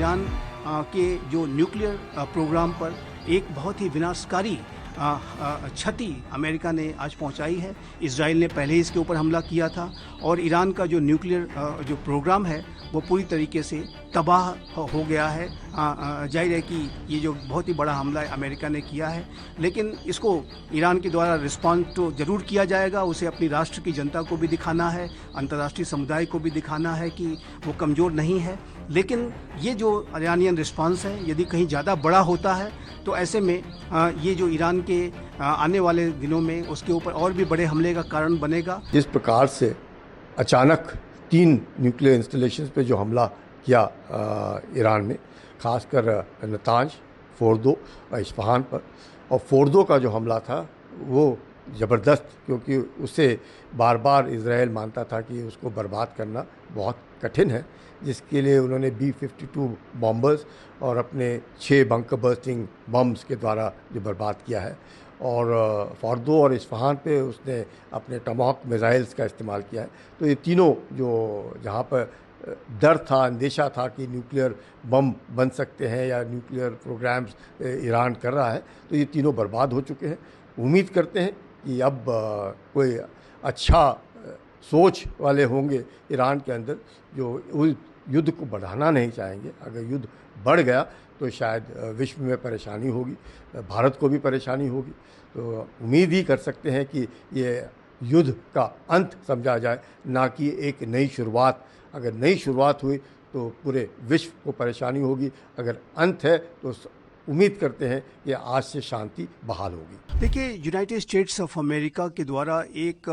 Iran के जो nuclear programme पर एक बहुत ही विनाशकारी क्षति अमेरिका ने आज पहुंचाई है। इजराइल ने पहले ही इसके ऊपर हमला किया था और ईरान का जो न्यूक्लियर जो प्रोग्राम है वो पूरी तरीके से तबाह हो गया है। जाहिर है कि ये जो बहुत ही बड़ा हमला अमेरिका ने किया है, लेकिन इसको ईरान के द्वारा रिस्पॉन्ड तो ज़रूर किया जाएगा। उसे अपनी राष्ट्र की जनता को भी दिखाना है, अंतर्राष्ट्रीय समुदाय को भी दिखाना है कि वो कमज़ोर नहीं है। लेकिन ये जो ईरानियन रिस्पॉन्स है यदि कहीं ज़्यादा बड़ा होता है तो ऐसे में ये जो ईरान के आने वाले दिनों में उसके ऊपर और भी बड़े हमले का कारण बनेगा। जिस प्रकार से अचानक 3 न्यूक्लियर इंस्टॉलेशंस पे जो हमला किया ईरान ने, खासकर नतांज, फोर्दो और इस्फहान पर, और फोर्दो का जो हमला था वो ज़बरदस्त, क्योंकि उसे बार बार इजराइल मानता था कि उसको बर्बाद करना बहुत कठिन है, जिसके लिए उन्होंने B-52 बॉम्बर्स और अपने 6 बंकर बर्स्टिंग बम्स के द्वारा जो बर्बाद किया है। और फोर्दो और इस्फहान पे उसने अपने टमाहॉक मिसाइल्स का इस्तेमाल किया है। तो ये तीनों जो जहाँ पर डर था, अंदेशा था कि न्यूक्लियर बम बन सकते हैं या न्यूक्लियर प्रोग्राम्स ईरान कर रहा है, तो ये तीनों बर्बाद हो चुके हैं। उम्मीद करते हैं कि अब कोई अच्छा सोच वाले होंगे ईरान के अंदर जो युद्ध को बढ़ाना नहीं चाहेंगे। अगर युद्ध बढ़ गया तो शायद विश्व में परेशानी होगी, भारत को भी परेशानी होगी। तो उम्मीद ही कर सकते हैं कि ये युद्ध का अंत समझा जाए, ना कि एक नई शुरुआत। अगर नई शुरुआत हुई तो पूरे विश्व को परेशानी होगी, अगर अंत है तो उम्मीद करते हैं कि आज से शांति बहाल होगी। देखिए, यूनाइटेड स्टेट्स ऑफ अमेरिका के द्वारा एक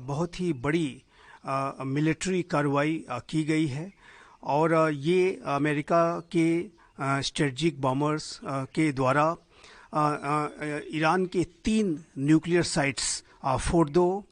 बहुत ही बड़ी मिलिट्री कार्रवाई की गई है और ये अमेरिका के स्ट्रेटजिक बॉम्बर्स के द्वारा ईरान के 3 न्यूक्लियर साइट्स फोर्दो,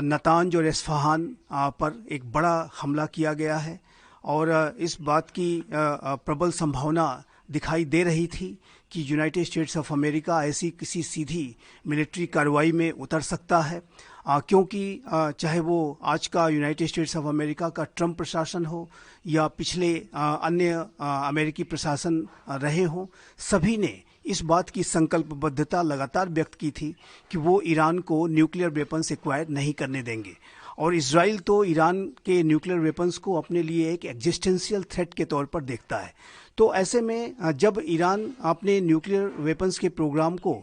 नतांज और इस्फहान पर एक बड़ा हमला किया गया है। और इस बात की प्रबल संभावना दिखाई दे रही थी कि यूनाइटेड स्टेट्स ऑफ अमेरिका ऐसी किसी सीधी मिलिट्री कार्रवाई में उतर सकता है, क्योंकि चाहे वो आज का यूनाइटेड स्टेट्स ऑफ अमेरिका का ट्रंप प्रशासन हो या पिछले अन्य अमेरिकी प्रशासन रहे हों, सभी ने इस बात की संकल्पबद्धता लगातार व्यक्त की थी कि वो ईरान को न्यूक्लियर वेपन्स एक्वायर नहीं करने देंगे। और इजराइल तो ईरान के न्यूक्लियर वेपन्स को अपने लिए एक एग्जिस्टेंशियल थ्रेट के तौर पर देखता है। तो ऐसे में जब ईरान अपने न्यूक्लियर वेपन्स के प्रोग्राम को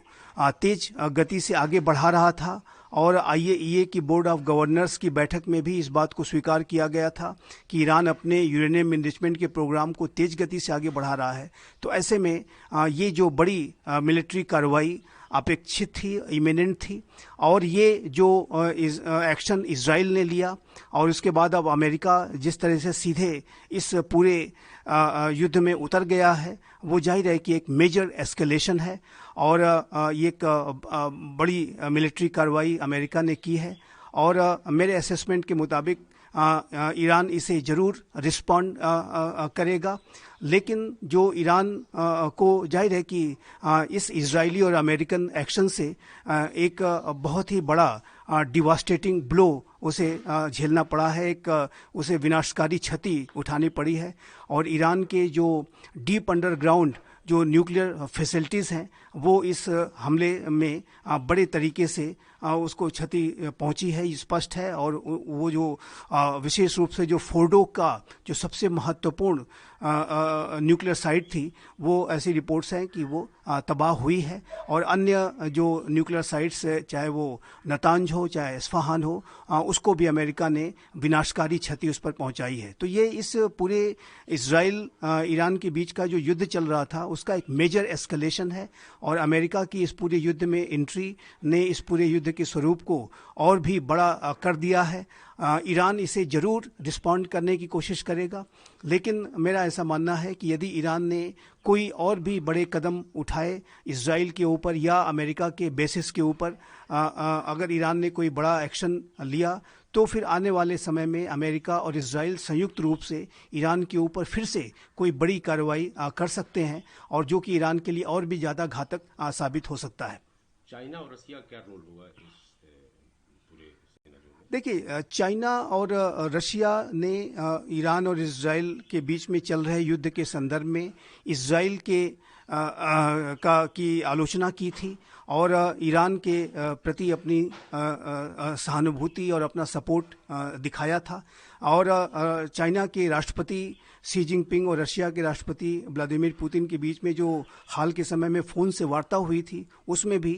तेज गति से आगे बढ़ा रहा था और IAEA की बोर्ड ऑफ गवर्नर्स की बैठक में भी इस बात को स्वीकार किया गया था कि ईरान अपने यूरेनियम इनरिचमेंट के प्रोग्राम को तेज गति से आगे बढ़ा रहा है, तो ऐसे में ये जो बड़ी मिलिट्री कार्रवाई अपेक्षित थी, इमिनेंट थी। और ये जो एक्शन इजराइल ने लिया और उसके बाद अब अमेरिका जिस तरह से सीधे इस पूरे युद्ध में उतर गया है, वो जाहिर है कि एक मेजर एस्केलेशन है और ये एक बड़ी मिलिट्री कार्रवाई अमेरिका ने की है। और मेरे असेसमेंट के मुताबिक ईरान इसे ज़रूर रिस्पॉन्ड करेगा। लेकिन जो ईरान को जाहिर है कि इस इजरायली और अमेरिकन एक्शन से एक बहुत ही बड़ा डिवास्टेटिंग ब्लो उसे झेलना पड़ा है, एक उसे विनाशकारी क्षति उठानी पड़ी है। और ईरान के जो डीप अंडरग्राउंड जो न्यूक्लियर फैसिलिटीज़ हैं वो इस हमले में बड़े तरीके से उसको क्षति पहुंची है, स्पष्ट है। और वो जो विशेष रूप से जो फोर्डो का जो सबसे महत्वपूर्ण न्यूक्लियर साइट थी, वो ऐसी रिपोर्ट्स हैं कि वो तबाह हुई है। और अन्य जो न्यूक्लियर साइट्स चाहे वो नतांज हो चाहे इस्फहान हो, उसको भी अमेरिका ने विनाशकारी क्षति उस पर पहुंचाई है। तो ये इस पूरे इजराइल ईरान के बीच का जो युद्ध चल रहा था उसका एक मेजर एस्केलेशन है और अमेरिका की इस पूरे युद्ध में एंट्री ने इस पूरे युद्ध के स्वरूप को और भी बड़ा कर दिया है। ईरान इसे ज़रूर रिस्पॉन्ड करने की कोशिश करेगा, लेकिन मेरा ऐसा मानना है कि यदि ईरान ने कोई और भी बड़े कदम उठाए इजराइल के ऊपर या अमेरिका के बेसिस के ऊपर, अगर ईरान ने कोई बड़ा एक्शन लिया तो फिर आने वाले समय में अमेरिका और इजराइल संयुक्त रूप से ईरान के ऊपर फिर से कोई बड़ी कार्रवाई कर सकते हैं और जो कि ईरान के लिए और भी ज़्यादा घातक साबित हो सकता है। चाइना और रसिया क्या रोल होगा इस पूरे सिनेरियो में? देखिए, चाइना और रशिया ने ईरान और इजराइल के बीच में चल रहे युद्ध के संदर्भ में इजराइल के की आलोचना की थी और ईरान के प्रति अपनी सहानुभूति और अपना सपोर्ट दिखाया था। और चाइना के राष्ट्रपति शी जिनपिंग और रशिया के राष्ट्रपति व्लादिमीर पुतिन के बीच में जो हाल के समय में फ़ोन से वार्ता हुई थी, उसमें भी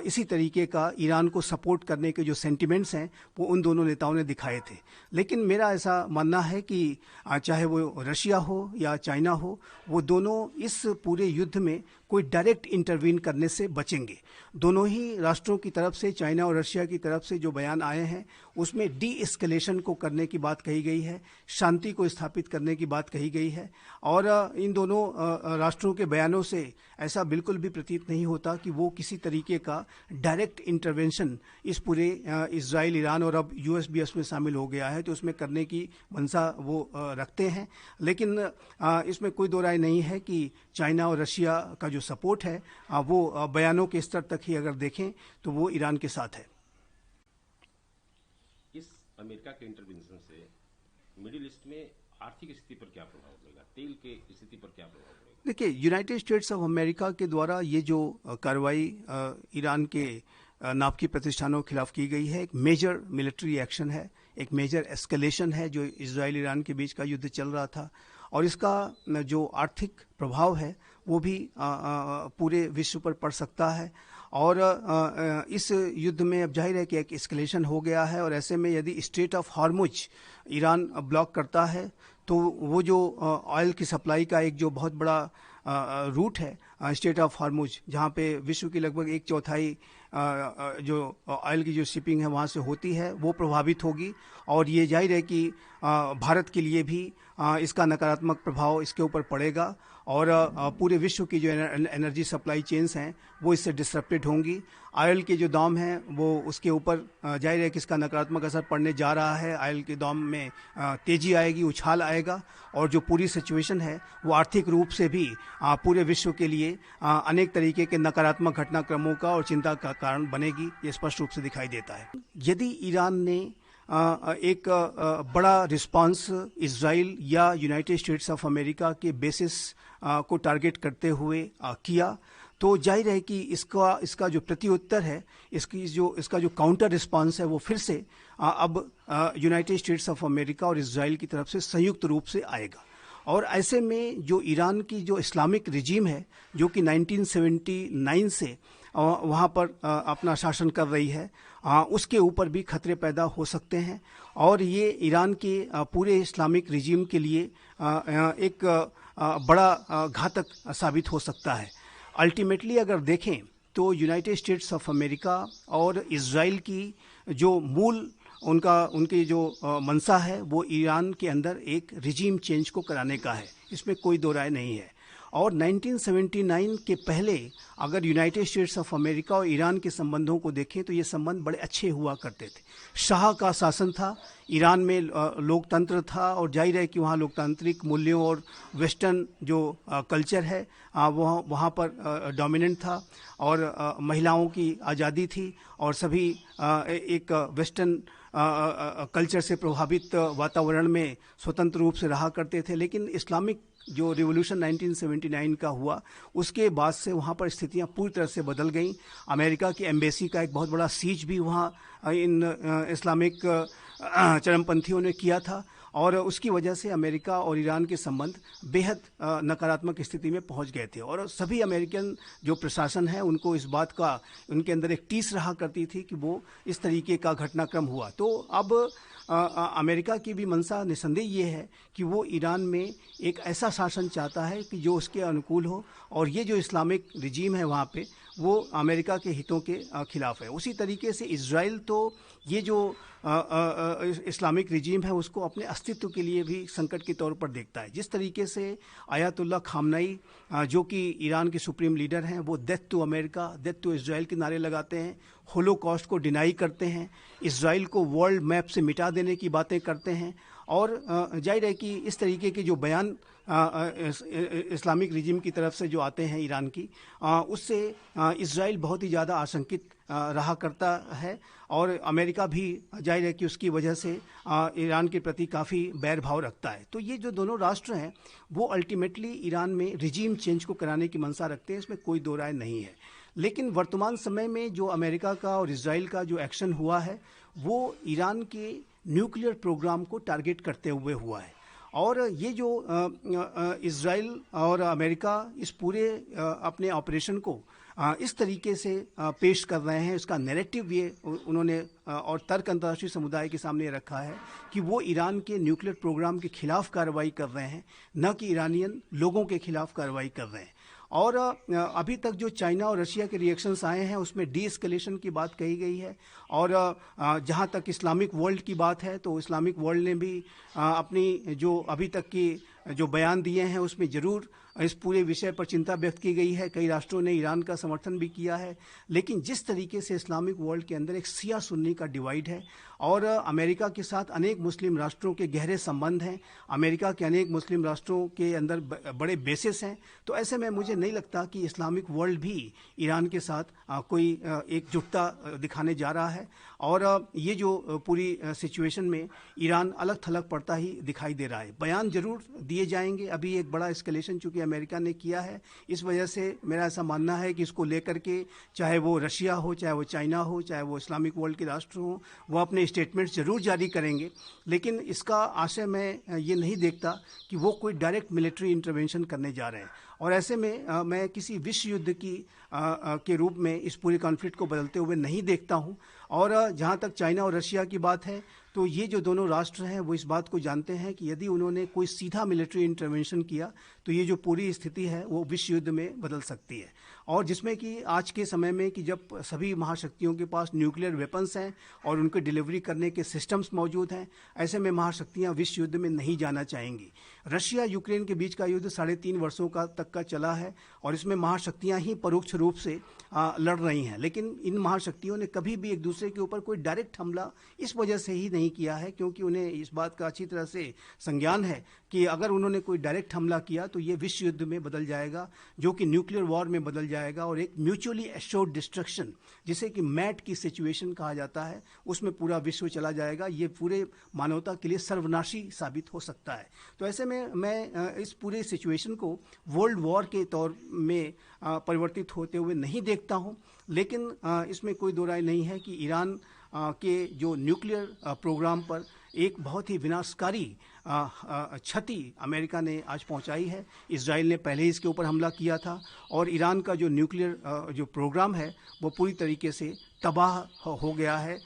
इसी तरीके का ईरान को सपोर्ट करने के जो सेंटिमेंट्स हैं वो उन दोनों नेताओं ने दिखाए थे। लेकिन मेरा ऐसा मानना है कि चाहे वो रशिया हो या चाइना हो, वो दोनों इस पूरे युद्ध में कोई डायरेक्ट इंटरवीन करने से बचेंगे। दोनों ही राष्ट्रों की तरफ से, चाइना और रशिया की तरफ से जो बयान आए हैं उसमें डी एस्केलेशन को करने की बात कही गई है, शांति को स्थापित करने की बात कही गई है। और इन दोनों राष्ट्रों के बयानों से ऐसा बिल्कुल भी प्रतीत नहीं होता कि वो किसी तरीके का डायरेक्ट इंटरवेंशन इस पूरे इजराइल, ईरान और अब यूएस भी इसमें शामिल हो गया है तो उसमें करने की मंशा वो रखते हैं। लेकिन इसमें कोई दो राय नहीं है कि चाइना और रशिया का जो सपोर्ट है वो बयानों के स्तर तक ही अगर देखें तो वो ईरान के साथ है। इस अमेरिका के इंटरवेंशन से मिडिल ईस्ट में आर्थिक स्थिति पर क्या प्रभाव पड़ेगा, तेल के स्थिति पर क्या प्रभाव पड़ेगा? देखिए, यूनाइटेड स्टेट्स ऑफ अमेरिका के द्वारा ये जो कार्रवाई ईरान के नाभिकीय प्रतिष्ठानों के खिलाफ की गई है, एक मेजर मिलिट्री एक्शन है, एक मेजर एस्केलेशन है जो इजराइल ईरान के बीच का युद्ध चल रहा था। और इसका जो आर्थिक प्रभाव है वो भी पूरे विश्व पर पड़ सकता है। और इस युद्ध में अब जाहिर है कि एक एस्केलेशन हो गया है और ऐसे में यदि straight of Hormuz Iran block करता है तो वो जो ऑयल की सप्लाई का एक जो बहुत बड़ा रूट है, स्ट्रेट ऑफ हॉर्मुज, जहाँ पे विश्व की लगभग 1/4 जो ऑयल की जो शिपिंग है वहाँ से होती है, वो प्रभावित होगी। और ये जाहिर है कि भारत के लिए भी इसका नकारात्मक प्रभाव इसके ऊपर पड़ेगा और पूरे विश्व की जो एनर्जी सप्लाई चेन्स हैं वो इससे डिसरप्टेड होंगी। ऑयल के जो दाम हैं वो उसके ऊपर जाहिर है कि इसका नकारात्मक असर पड़ने जा रहा है। ऑयल के दाम में तेज़ी आएगी, उछाल आएगा और जो पूरी सिचुएशन है वो आर्थिक रूप से भी पूरे विश्व के लिए अनेक तरीके के नकारात्मक घटनाक्रमों का और चिंता का कारण बनेगी, ये स्पष्ट रूप से दिखाई देता है। यदि ईरान ने एक बड़ा रिस्पांस इजराइल या यूनाइटेड स्टेट्स ऑफ अमेरिका के बेसिस को टारगेट करते हुए किया तो जाहिर है कि इसका जो प्रत्युत्तर है, इसका जो काउंटर रिस्पांस है वो फिर से अब यूनाइटेड स्टेट्स ऑफ अमेरिका और इजराइल की तरफ से संयुक्त रूप से आएगा। और ऐसे में जो ईरान की जो इस्लामिक रिजीम है जो कि 1979 से वहाँ पर अपना शासन कर रही है, उसके ऊपर भी खतरे पैदा हो सकते हैं और ये ईरान के पूरे इस्लामिक रिजीम के लिए एक बड़ा घातक साबित हो सकता है। अल्टीमेटली अगर देखें तो यूनाइटेड स्टेट्स ऑफ अमेरिका और इजराइल की जो मूल उनकी जो मंशा है वो ईरान के अंदर एक रिजीम चेंज को कराने का है, इसमें कोई दो राय नहीं है। और 1979 के पहले अगर यूनाइटेड स्टेट्स ऑफ अमेरिका और ईरान के संबंधों को देखें तो ये संबंध बड़े अच्छे हुआ करते थे। शाह का शासन था, ईरान में लोकतंत्र था और जाहिर है कि वहाँ लोकतांत्रिक मूल्यों और वेस्टर्न जो कल्चर है वो वहाँ पर डोमिनेंट था और महिलाओं की आज़ादी थी और सभी एक वेस्टर्न कल्चर से प्रभावित वातावरण में स्वतंत्र रूप से रहा करते थे। लेकिन इस्लामिक जो रिवॉल्यूशन 1979 का हुआ उसके बाद से वहाँ पर स्थितियाँ पूरी तरह से बदल गईं। अमेरिका की एम्बेसी का एक बहुत बड़ा सीज भी वहाँ इन इस्लामिक चरमपंथियों ने किया था और उसकी वजह से अमेरिका और ईरान के संबंध बेहद नकारात्मक स्थिति में पहुंच गए थे। और सभी अमेरिकन जो प्रशासन है उनको इस बात का, उनके अंदर एक टीस रहा करती थी कि वो इस तरीके का घटनाक्रम हुआ। तो अब अमेरिका की भी मंशा निसंदेह ये है कि वो ईरान में एक ऐसा शासन चाहता है कि जो उसके अनुकूल हो और ये जो इस्लामिक रिजीम है वहाँ पे वो अमेरिका के हितों के खिलाफ है। उसी तरीके से इजराइल तो ये जो इस्लामिक रिजीम है उसको अपने अस्तित्व के लिए भी संकट के तौर पर देखता है। जिस तरीके से आयतुल्लाह खामनई जो कि ईरान के सुप्रीम लीडर हैं वो death to America, death to Israel के नारे लगाते हैं, होलोकॉस्ट को डिनाई करते हैं, इजराइल को वर्ल्ड मैप से मिटा देने की बातें करते हैं और जाहिर है कि इस तरीके के जो बयान इस्लामिक रिजीम की तरफ से जो आते हैं ईरान की, उससे इजराइल बहुत ही ज़्यादा आशंकित रहा करता है और अमेरिका भी जाहिर है कि उसकी वजह से ईरान के प्रति काफ़ी बैर भाव रखता है। तो ये जो दोनों राष्ट्र हैं वो अल्टीमेटली ईरान में रिजीम चेंज को कराने की मंशा रखते हैं, इसमें कोई दो राय नहीं है। लेकिन वर्तमान समय में जो अमेरिका का और इजराइल का जो एक्शन हुआ है वो ईरान के न्यूक्लियर प्रोग्राम को टारगेट करते हुए हुआ है। और ये जो इजराइल और अमेरिका इस पूरे अपने ऑपरेशन को इस तरीके से पेश कर रहे हैं, इसका नैरेटिव ये उन्होंने और तर्क अंतर्राष्ट्रीय समुदाय के सामने रखा है कि वो ईरान के न्यूक्लियर प्रोग्राम के खिलाफ कार्रवाई कर रहे हैं, न कि ईरानियन लोगों के खिलाफ कार्रवाई कर रहे हैं। और अभी तक जो चाइना और रशिया के रिएक्शंस आए हैं उसमें डी एस्केलेशन की बात कही गई है। और जहां तक इस्लामिक वर्ल्ड की बात है तो इस्लामिक वर्ल्ड ने भी अपनी जो अभी तक की जो बयान दिए हैं उसमें ज़रूर इस पूरे विषय पर चिंता व्यक्त की गई है। कई राष्ट्रों ने ईरान का समर्थन भी किया है। लेकिन जिस तरीके से इस्लामिक वर्ल्ड के अंदर एक शिया सुन्नी का डिवाइड है और अमेरिका के साथ अनेक मुस्लिम राष्ट्रों के गहरे संबंध हैं, अमेरिका के अनेक मुस्लिम राष्ट्रों के अंदर बड़े बेसिस हैं, तो ऐसे में मुझे नहीं लगता कि इस्लामिक वर्ल्ड भी ईरान के साथ कोई एकजुटता दिखाने जा रहा है। और ये जो पूरी सिचुएशन में ईरान अलग थलग पड़ता ही दिखाई दे रहा है। बयान जरूर दिए जाएंगे। अभी एक बड़ा एस्केलेशन चूंकि अमेरिका ने किया है, इस वजह से मेरा ऐसा मानना है कि इसको लेकर के चाहे वो रशिया हो, चाहे वो चाइना हो, चाहे वो इस्लामिक वर्ल्ड के राष्ट्र हों, वो अपने स्टेटमेंट्स जरूर जारी करेंगे। लेकिन इसका आशय मैं ये नहीं देखता कि वो कोई डायरेक्ट मिलिट्री इंटरवेंशन करने जा रहे हैं। और ऐसे में मैं किसी विश्व युद्ध के रूप में इस पूरे कॉन्फ्लिक्ट को बदलते हुए नहीं देखता हूं। और जहां तक चाइना और रशिया की बात है तो ये जो दोनों राष्ट्र हैं वो इस बात को जानते हैं कि यदि उन्होंने कोई सीधा मिलिट्री इंटरवेंशन किया तो ये जो पूरी स्थिति है वो विश्व युद्ध में बदल सकती है। और जिसमें कि आज के समय में कि जब सभी महाशक्तियों के पास न्यूक्लियर वेपन्स हैं और उनके डिलीवरी करने के सिस्टम्स मौजूद हैं, ऐसे में महाशक्तियां विश्व युद्ध में नहीं जाना चाहेंगी। रशिया यूक्रेन के बीच का युद्ध 3.5 वर्षों तक का चला है और इसमें महाशक्तियां ही परोक्ष रूप से लड़ रही हैं। लेकिन इन महाशक्तियों ने कभी भी एक दूसरे के ऊपर कोई डायरेक्ट हमला इस वजह से ही नहीं किया है क्योंकि उन्हें इस बात का अच्छी तरह से संज्ञान है कि अगर उन्होंने कोई डायरेक्ट हमला किया तो ये विश्व युद्ध में बदल जाएगा, जो कि न्यूक्लियर वॉर में बदल जाएगा और एक म्यूचुअली एश्योर्ड डिस्ट्रक्शन, जिसे कि मैट की सिचुएशन कहा जाता है, उसमें पूरा विश्व चला जाएगा। ये पूरे मानवता के लिए सर्वनाशी साबित हो सकता है। तो ऐसे में मैं इस पूरे सिचुएशन को वर्ल्ड वॉर के तौर में परिवर्तित होते हुए नहीं देखता हूं। लेकिन इसमें कोई दो राय नहीं है कि ईरान के जो न्यूक्लियर प्रोग्राम पर एक बहुत ही विनाशकारी क्षति अमेरिका ने आज पहुंचाई है। इजराइल ने पहले ही इसके ऊपर हमला किया था और ईरान का जो न्यूक्लियर जो प्रोग्राम है वो पूरी तरीके से तबाह हो गया है।